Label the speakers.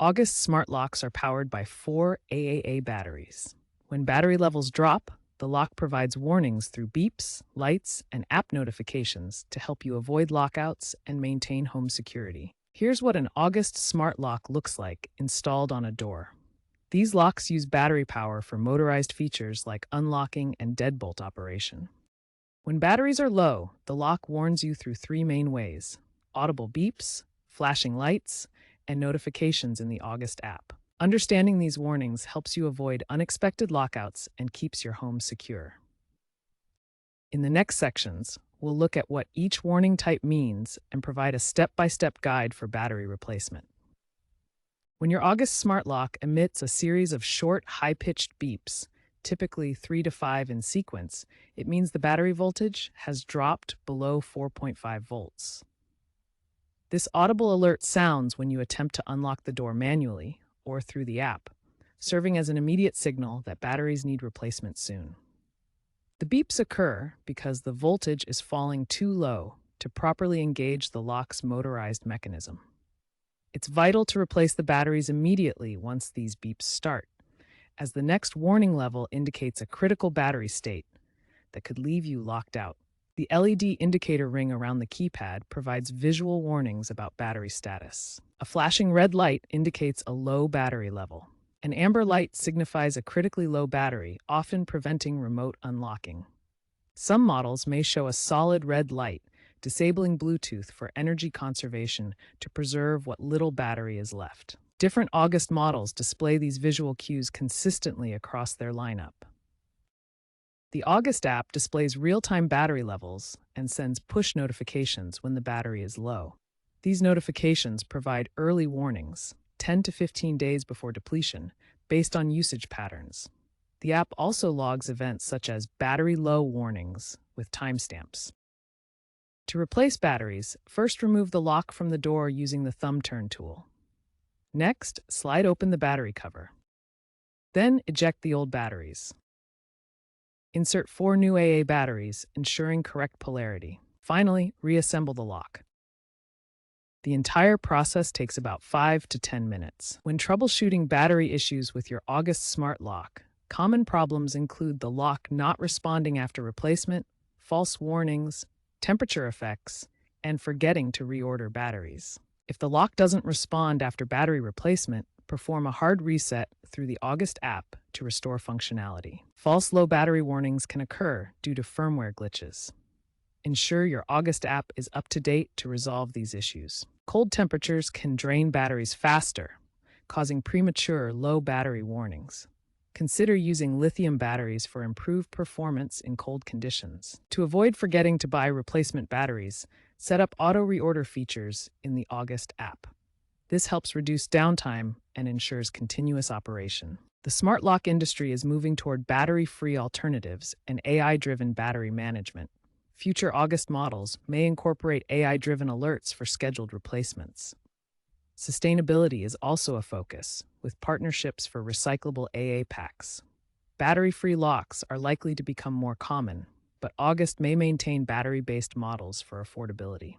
Speaker 1: August smart locks are powered by four AAA batteries. When battery levels drop, the lock provides warnings through beeps, lights, and app notifications to help you avoid lockouts and maintain home security. Here's what an August smart lock looks like installed on a door. These locks use battery power for motorized features like unlocking and deadbolt operation. When batteries are low, the lock warns you through three main ways: audible beeps, flashing lights, and notifications in the August app. Understanding these warnings helps you avoid unexpected lockouts and keeps your home secure. In the next sections, we'll look at what each warning type means and provide a step-by-step guide for battery replacement. When your August smart lock emits a series of short, high-pitched beeps, typically 3 to 5 in sequence, it means the battery voltage has dropped below 4.5 volts. This audible alert sounds when you attempt to unlock the door manually or through the app, serving as an immediate signal that batteries need replacement soon. The beeps occur because the voltage is falling too low to properly engage the lock's motorized mechanism. It's vital to replace the batteries immediately once these beeps start, as the next warning level indicates a critical battery state that could leave you locked out. The LED indicator ring around the keypad provides visual warnings about battery status. A flashing red light indicates a low battery level. An amber light signifies a critically low battery, often preventing remote unlocking. Some models may show a solid red light, disabling Bluetooth for energy conservation to preserve what little battery is left. Different August models display these visual cues consistently across their lineup. The August app displays real-time battery levels and sends push notifications when the battery is low. These notifications provide early warnings, 10 to 15 days before depletion, based on usage patterns. The app also logs events such as battery low warnings with timestamps. To replace batteries, first remove the lock from the door using the thumb turn tool. Next, slide open the battery cover. Then eject the old batteries. Insert 4 new AA batteries, ensuring correct polarity. Finally, reassemble the lock. The entire process takes about 5 to 10 minutes. When troubleshooting battery issues with your August smart lock, common problems include the lock not responding after replacement, false warnings, temperature effects, and forgetting to reorder batteries. If the lock doesn't respond after battery replacement, perform a hard reset through the August app to restore functionality. False low battery warnings can occur due to firmware glitches. Ensure your August app is up to date to resolve these issues. Cold temperatures can drain batteries faster, causing premature low battery warnings. Consider using lithium batteries for improved performance in cold conditions. To avoid forgetting to buy replacement batteries, set up auto reorder features in the August app. This helps reduce downtime and ensures continuous operation. The smart lock industry is moving toward battery-free alternatives and AI-driven battery management. Future August models may incorporate AI-driven alerts for scheduled replacements. Sustainability is also a focus, with partnerships for recyclable AA packs. Battery-free locks are likely to become more common, but August may maintain battery-based models for affordability.